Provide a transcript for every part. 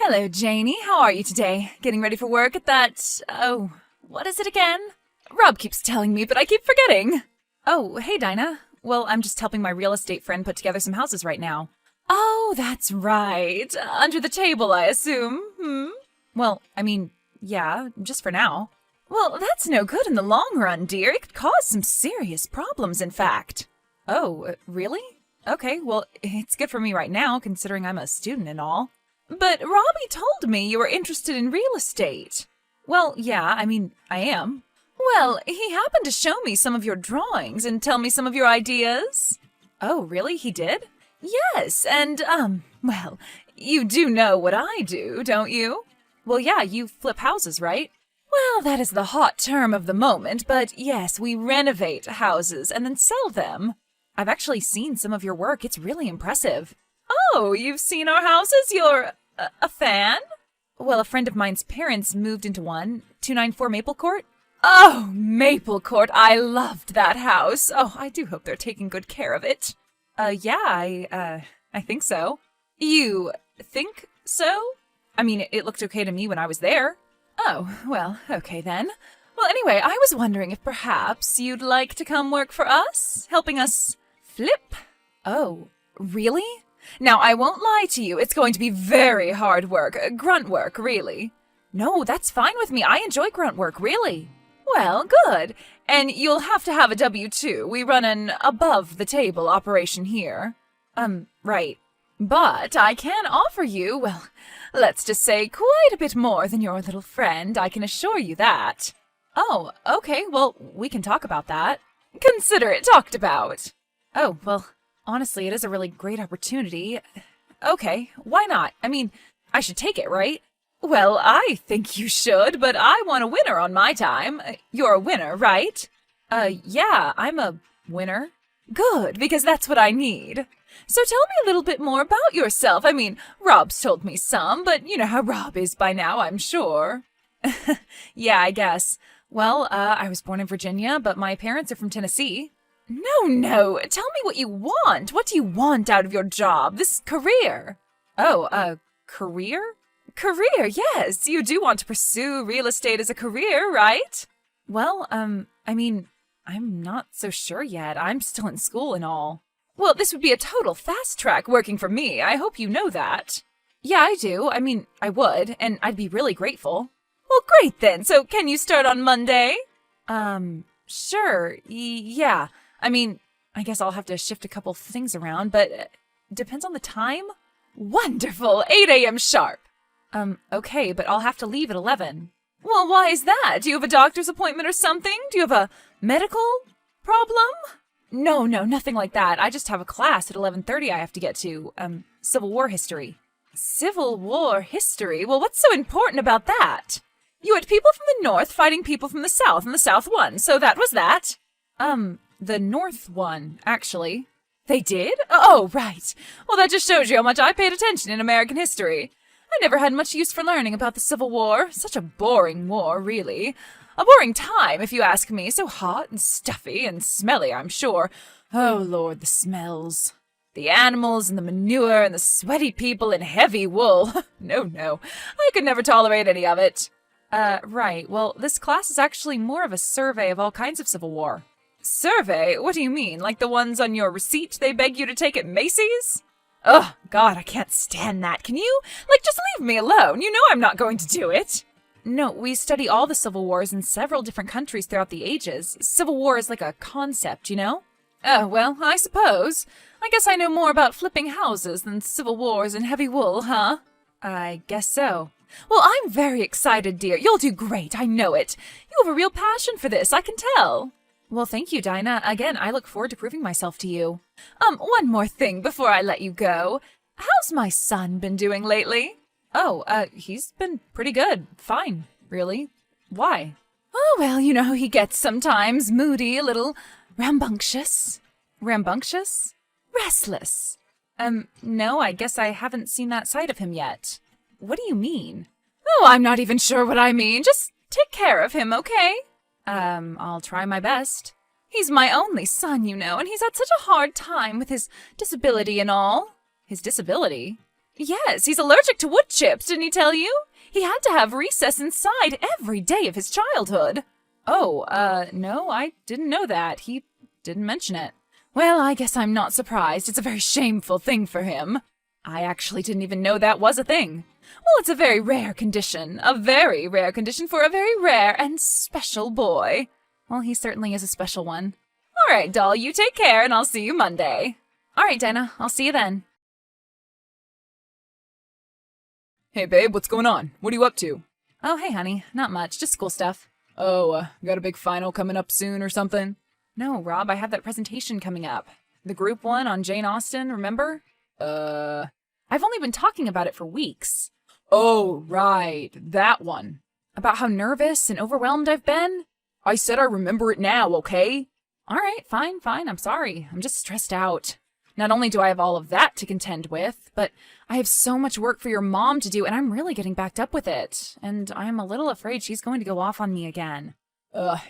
Hello, Janie. How are you today? Getting ready for work at that... what is it again? Rob keeps telling me, but I keep forgetting. Oh, hey, Dinah. Well, I'm just helping my real estate friend put together some houses right now. Oh, that's right. Under the table, I assume. Well, yeah, just for now. Well, that's no good in the long run, dear. It could cause some serious problems, in fact. Oh, really? Okay, well, it's good for me right now, considering I'm a student and all. But Robbie told me you were interested in real estate. Well, yeah, I am. Well, he happened to show me some of your drawings and tell me some of your ideas. Oh, really? He did? Yes, and, well, you do know what I do, don't you? Well, yeah, you flip houses, right? Well, that is the hot term of the moment, but yes, we renovate houses and then sell them. I've actually seen some of your work. It's really impressive. Oh, you've seen our houses? You're a fan? Well, a friend of mine's parents moved into one, 294 Maple Court. Oh, Maple Court, I loved that house. Oh, I do hope they're taking good care of it. I think so. You think so? It looked okay to me when I was there. Oh, well, okay then. Well, anyway, I was wondering if perhaps you'd like to come work for us, helping us flip. Oh, really? Now, I won't lie to you, it's going to be very hard work, grunt work, really. No, that's fine with me, I enjoy grunt work, really. Well, good. And you'll have to have a W-2. We run an above-the-table operation here. Right. But I can offer you, well, let's just say quite a bit more than your little friend, I can assure you that. Oh, okay, well, we can talk about that. Consider it talked about. Oh, well, honestly, it is a really great opportunity. Okay, why not? I should take it, right? Well, I think you should, but I want a winner on my time. You're a winner, right? Yeah, I'm a winner. Good, because that's what I need. So tell me a little bit more about yourself. Rob's told me some, but you know how Rob is by now, I'm sure. Yeah, I guess. Well, I was born in Virginia, but my parents are from Tennessee. No, tell me what you want. What do you want out of your job, this career? Oh, career? Career, yes. You do want to pursue real estate as a career, right? Well, I'm not so sure yet. I'm still in school and all. Well, this would be a total fast track working for me. I hope you know that. Yeah, I do. I would, and I'd be really grateful. Well, great then. So can you start on Monday? Sure. Yeah. I guess I'll have to shift a couple things around, but depends on the time. Wonderful. 8 a.m. sharp. Okay, but I'll have to leave at 11. Well, why is that? Do you have a doctor's appointment or something? Do you have a medical problem? No, nothing like that. I just have a class at 11:30 I have to get to. Civil War history. Civil War history? Well, what's so important about that? You had people from the North fighting people from the South, and the South won, so that was that. The North won, actually. They did? Oh, right. Well, that just shows you how much I paid attention in American history. I never had much use for learning about the Civil War. Such a boring war, really. A boring time, if you ask me. So hot and stuffy and smelly, I'm sure. Oh, Lord, the smells. The animals and the manure and the sweaty people in heavy wool. No. I could never tolerate any of it. Right. Well, this class is actually more of a survey of all kinds of Civil War. Survey? What do you mean? Like the ones on your receipt they beg you to take at Macy's? Ugh, God, I can't stand that. Can you? Just leave me alone. You know I'm not going to do it. No, we study all the civil wars in several different countries throughout the ages. Civil war is like a concept, you know? Oh, well, I suppose. I guess I know more about flipping houses than civil wars and heavy wool, huh? I guess so. Well, I'm very excited, dear. You'll do great, I know it. You have a real passion for this, I can tell. Well, thank you, Dinah. Again, I look forward to proving myself to you. One more thing before I let you go. How's my son been doing lately? Oh, he's been pretty good. Fine, really. Why? Oh, well, you know how he gets sometimes. Moody, a little rambunctious. Rambunctious? Restless. No, I guess I haven't seen that side of him yet. What do you mean? Oh, I'm not even sure what I mean. Just take care of him, okay? I'll try my best. He's my only son, you know, and he's had such a hard time with his disability and all. His disability? Yes, he's allergic to wood chips, didn't he tell you? He had to have recess inside every day of his childhood. Oh, no, I didn't know that. He didn't mention it. Well, I guess I'm not surprised. It's a very shameful thing for him. I actually didn't even know that was a thing. Well, it's a very rare condition. A very rare condition for a very rare and special boy. Well, he certainly is a special one. All right, doll, you take care, and I'll see you Monday. All right, Dinah, I'll see you then. Hey, babe, what's going on? What are you up to? Oh, hey, honey. Not much. Just school stuff. Oh, got a big final coming up soon or something? No, Rob, I have that presentation coming up. The group one on Jane Austen, remember? I've only been talking about it for weeks. Oh, right. That one. About how nervous and overwhelmed I've been? I said I remember it now, okay? All right, fine. I'm sorry. I'm just stressed out. Not only do I have all of that to contend with, but I have so much work for your mom to do, and I'm really getting backed up with it. And I'm a little afraid she's going to go off on me again.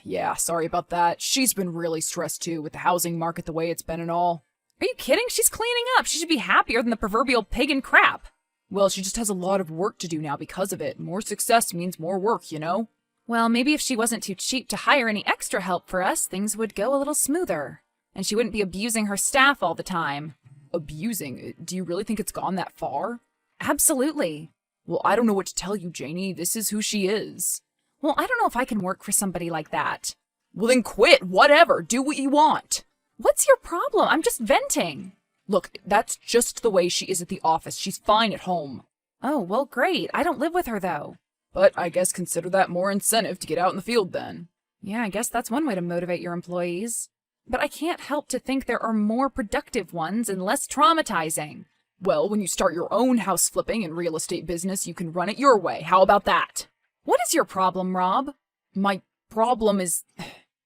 Yeah, sorry about that. She's been really stressed too with the housing market the way it's been and all. Are you kidding? She's cleaning up. She should be happier than the proverbial pig in crap. Well, she just has a lot of work to do now because of it. More success means more work, you know? Well, maybe if she wasn't too cheap to hire any extra help for us, things would go a little smoother. And she wouldn't be abusing her staff all the time. Abusing? Do you really think it's gone that far? Absolutely. Well, I don't know what to tell you, Janie. This is who she is. Well, I don't know if I can work for somebody like that. Well, then quit. Whatever. Do what you want. What's your problem? I'm just venting. Look, that's just the way she is at the office. She's fine at home. Oh, well, great. I don't live with her, though. But I guess consider that more incentive to get out in the field then. Yeah, I guess that's one way to motivate your employees. But I can't help to think there are more productive ones and less traumatizing. Well, when you start your own house flipping and real estate business, you can run it your way. How about that? What is your problem, Rob? My problem is...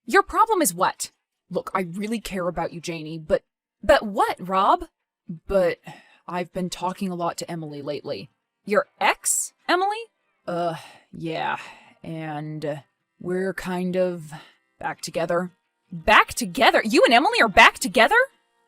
Your problem is what? Look, I really care about you, Janie, but... But what, Rob? But I've been talking a lot to Emily lately. Your ex, Emily? Yeah. And we're kind of back together. Back together? You and Emily are back together?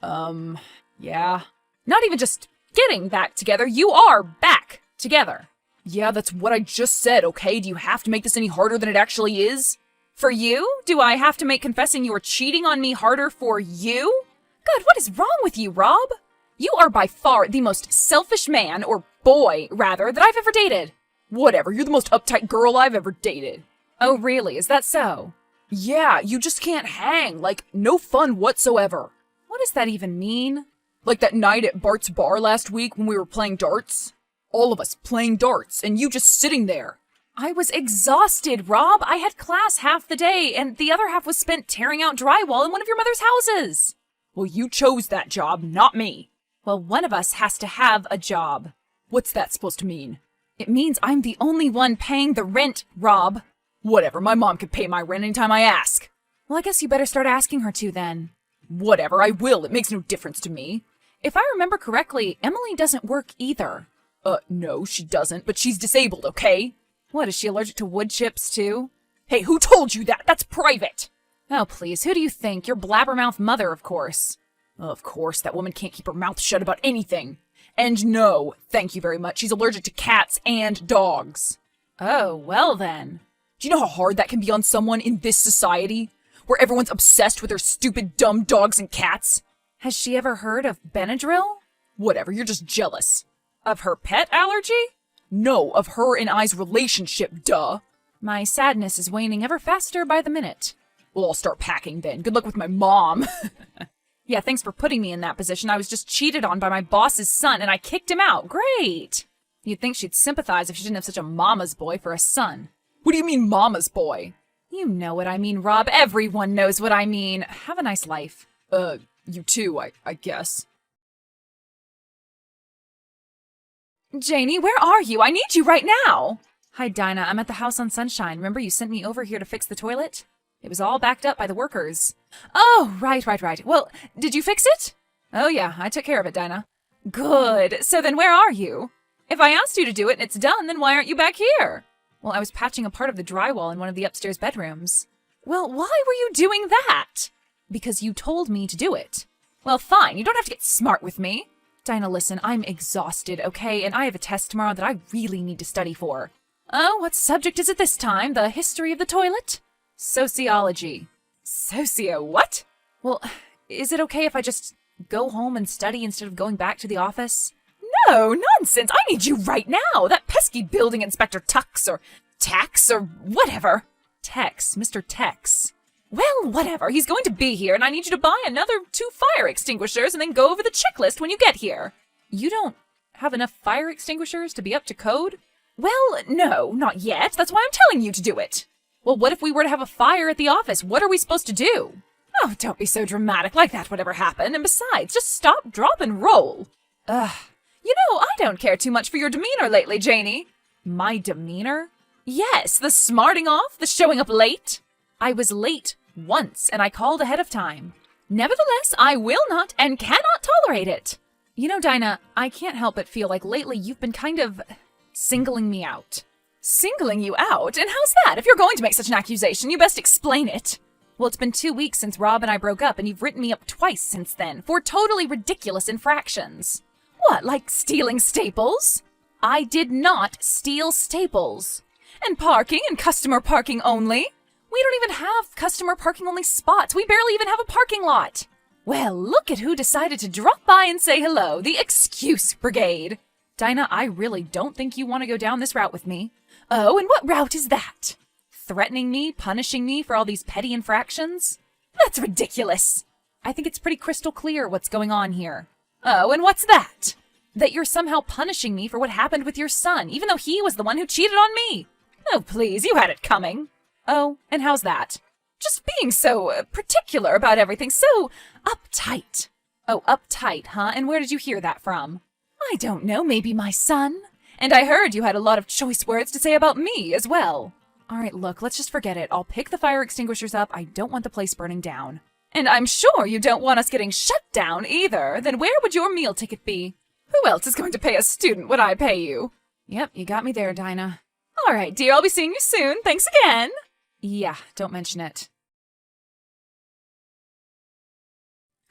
Yeah. Not even just getting back together, you are back together. Yeah, that's what I just said, okay? Do you have to make this any harder than it actually is? For you? Do I have to make confessing you were cheating on me harder for you? God, what is wrong with you, Rob? You are by far the most selfish man, or boy, rather, that I've ever dated. Whatever, you're the most uptight girl I've ever dated. Oh, really? Is that so? Yeah, you just can't hang. Like, no fun whatsoever. What does that even mean? Like that night at Bart's bar last week when we were playing darts? All of us playing darts, and you just sitting there. I was exhausted, Rob. I had class half the day, and the other half was spent tearing out drywall in one of your mother's houses. Well, you chose that job, not me. Well, one of us has to have a job. What's that supposed to mean? It means I'm the only one paying the rent, Rob. Whatever, my mom can pay my rent anytime I ask. Well, I guess you better start asking her to then. Whatever, I will. It makes no difference to me. If I remember correctly, Emily doesn't work either. No, she doesn't, but she's disabled, okay? What, is she allergic to wood chips too? Hey, who told you that? That's private! Oh, please, who do you think? Your blabbermouth mother, of course. Of course, that woman can't keep her mouth shut about anything. And no, thank you very much, she's allergic to cats and dogs. Oh, well then. Do you know how hard that can be on someone in this society? Where everyone's obsessed with their stupid, dumb dogs and cats? Has she ever heard of Benadryl? Whatever, you're just jealous. Of her pet allergy? No, of her and I's relationship, duh. My sadness is waning ever faster by the minute. Well, I'll start packing then. Good luck with my mom. Yeah, thanks for putting me in that position. I was just cheated on by my boss's son, and I kicked him out. Great! You'd think she'd sympathize if she didn't have such a mama's boy for a son. What do you mean, mama's boy? You know what I mean, Rob. Everyone knows what I mean. Have a nice life. You too, I guess. Janie, where are you? I need you right now! Hi, Dinah. I'm at the house on Sunshine. Remember you sent me over here to fix the toilet? It was all backed up by the workers. Oh, right. Well, did you fix it? Oh, yeah, I took care of it, Dinah. Good. So then where are you? If I asked you to do it and it's done, then why aren't you back here? Well, I was patching a part of the drywall in one of the upstairs bedrooms. Well, why were you doing that? Because you told me to do it. Well, fine. You don't have to get smart with me. Dinah, listen, I'm exhausted, okay? And I have a test tomorrow that I really need to study for. Oh, what subject is it this time? The history of the toilet? Sociology. Socio what? Well, is it okay if I just go home and study instead of going back to the office? No, nonsense! I need you right now! That pesky building inspector Tux or Tax or whatever. Tex, Mr. Tex. Well, whatever. He's going to be here, and I need you to buy another 2 fire extinguishers and then go over the checklist when you get here. You don't have enough fire extinguishers to be up to code? Well, no, not yet. That's why I'm telling you to do it. Well, what if we were to have a fire at the office? What are we supposed to do? Oh, don't be so dramatic, like that would ever happen. And besides, just stop, drop, and roll. Ugh. You know, I don't care too much for your demeanor lately, Janie. My demeanor? Yes, the smarting off, the showing up late. I was late once, and I called ahead of time. Nevertheless, I will not and cannot tolerate it. You know, Dinah, I can't help but feel like lately you've been kind of singling me out. Singling you out? And how's that? If you're going to make such an accusation, you best explain it. Well, it's been 2 weeks since Rob and I broke up, and you've written me up twice since then for totally ridiculous infractions. What, like stealing staples? I did not steal staples. And parking and customer parking only. We don't even have customer parking only spots. We barely even have a parking lot. Well, look at who decided to drop by and say hello, the excuse brigade. Dinah, I really don't think you want to go down this route with me. Oh, and what route is that? Threatening me, punishing me for all these petty infractions? That's ridiculous. I think it's pretty crystal clear what's going on here. Oh, and what's that? That you're somehow punishing me for what happened with your son, even though he was the one who cheated on me. Oh, please, you had it coming. Oh, and how's that? Just being so particular about everything, so uptight. Oh, uptight, huh? And where did you hear that from? I don't know, maybe my son. And I heard you had a lot of choice words to say about me as well. All right, look, let's just forget it. I'll pick the fire extinguishers up. I don't want the place burning down. And I'm sure you don't want us getting shut down either. Then where would your meal ticket be? Who else is going to pay a student when I pay you? Yep, you got me there, Dinah. All right, dear, I'll be seeing you soon. Thanks again. Yeah, don't mention it.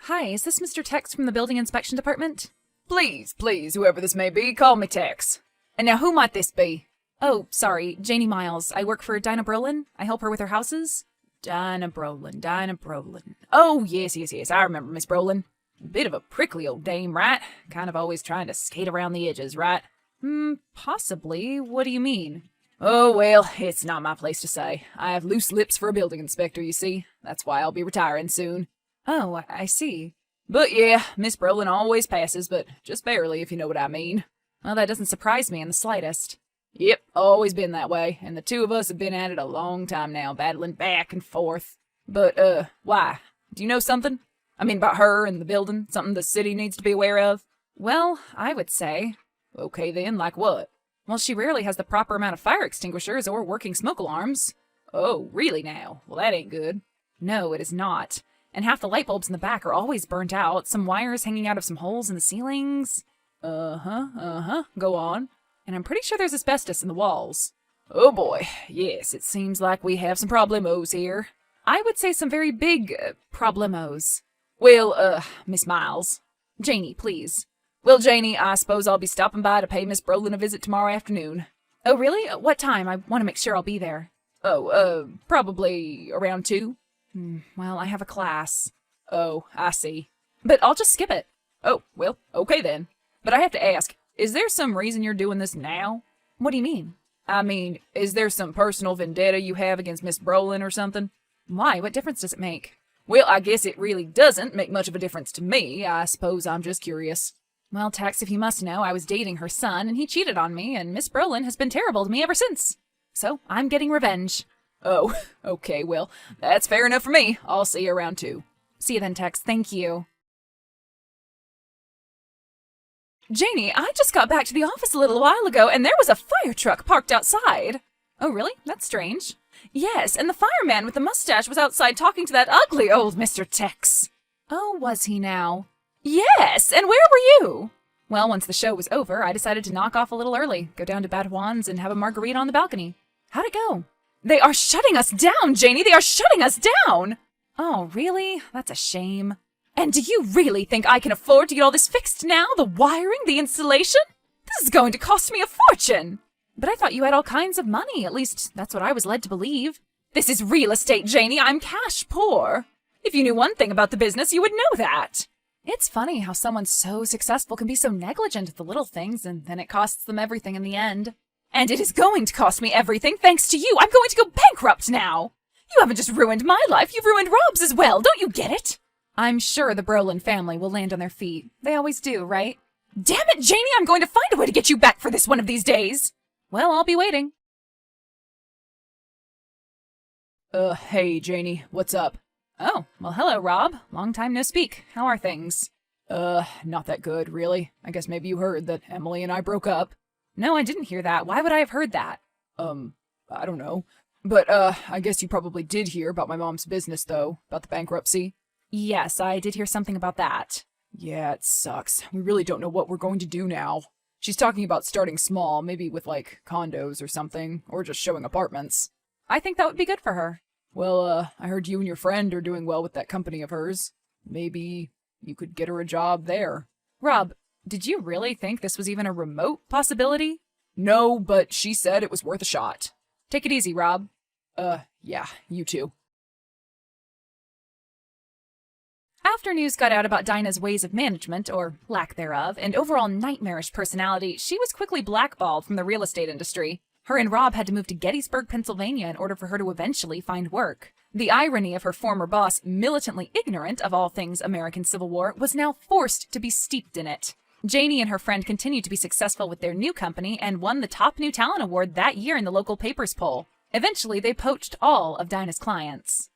Hi, is this Mr. Tex from the Building Inspection Department? Please, whoever this may be, call me Tex. And now who might this be? Oh, sorry, Janie Miles. I work for Dinah Brolin. I help her with her houses. Dinah Brolin. Oh, yes, I remember Miss Brolin. Bit of a prickly old dame, right? Kind of always trying to skate around the edges, right? Possibly. What do you mean? Oh, well, it's not my place to say. I have loose lips for a building inspector, you see. That's why I'll be retiring soon. Oh, I see. But yeah, Miss Brolin always passes, but just barely, if you know what I mean. Well, that doesn't surprise me in the slightest. Yep, always been that way, and the two of us have been at it a long time now, battling back and forth. But, why? Do you know something? I mean, about her and the building? Something the city needs to be aware of? Well, I would say. Okay then, like what? Well, she rarely has the proper amount of fire extinguishers or working smoke alarms. Oh, really now? Well, that ain't good. No, it is not. And half the light bulbs in the back are always burnt out, some wires hanging out of some holes in the ceilings. Go on. And I'm pretty sure there's asbestos in the walls. Oh boy, yes, it seems like we have some problemos here. I would say some very big problemos. Well, Miss Miles. Janie, please. Well, Janie, I suppose I'll be stopping by to pay Miss Brolin a visit tomorrow afternoon. Oh, really? What time? I want to make sure I'll be there. Oh, probably around 2. Well, I have a class. Oh, I see. But I'll just skip it. Oh, well, okay then. But I have to ask, is there some reason you're doing this now? What do you mean? I mean, is there some personal vendetta you have against Miss Brolin or something? Why? What difference does it make? Well, I guess it really doesn't make much of a difference to me. I suppose I'm just curious. Well, Tex, if you must know, I was dating her son, and he cheated on me, and Miss Brolin has been terrible to me ever since. So, I'm getting revenge. Oh, okay, well, that's fair enough for me. I'll see you around 2. See you then, Tex. Thank you. Janie, I just got back to the office a little while ago, and there was a fire truck parked outside. Oh, really? That's strange. Yes, and the fireman with the mustache was outside talking to that ugly old Mr. Tex. Oh, was he now? Yes, and where were you? Well, once the show was over, I decided to knock off a little early, go down to Bad Juan's and have a margarita on the balcony. How'd it go? They are shutting us down, Janie! They are shutting us down! Oh, really? That's a shame. And do you really think I can afford to get all this fixed now? The wiring, the installation? This is going to cost me a fortune! But I thought you had all kinds of money. At least, that's what I was led to believe. This is real estate, Janie. I'm cash poor. If you knew one thing about the business, you would know that. It's funny how someone so successful can be so negligent of the little things, and then it costs them everything in the end. And it is going to cost me everything thanks to you. I'm going to go bankrupt now. You haven't just ruined my life, you've ruined Rob's as well. Don't you get it? I'm sure the Brolin family will land on their feet. They always do, right? Damn it, Janie, I'm going to find a way to get you back for this one of these days. Well, I'll be waiting. Hey, Janie, what's up? Oh, well, hello, Rob. Long time no speak. How are things? Not that good, really. I guess maybe you heard that Emily and I broke up. No, I didn't hear that. Why would I have heard that? I don't know. But, I guess you probably did hear about my mom's business, though, about the bankruptcy. Yes, I did hear something about that. Yeah, it sucks. We really don't know what we're going to do now. She's talking about starting small, maybe with, like, condos or something, or just showing apartments. I think that would be good for her. Well, I heard you and your friend are doing well with that company of hers. Maybe you could get her a job there. Rob, did you really think this was even a remote possibility? No, but she said it was worth a shot. Take it easy, Rob. Yeah, you too. After news got out about Dinah's ways of management, or lack thereof, and overall nightmarish personality, she was quickly blackballed from the real estate industry. Her and Rob had to move to Gettysburg, Pennsylvania in order for her to eventually find work. The irony of her former boss, militantly ignorant of all things American Civil War, was now forced to be steeped in it. Janie and her friend continued to be successful with their new company and won the top new talent award that year in the local papers poll. Eventually, they poached all of Dinah's clients.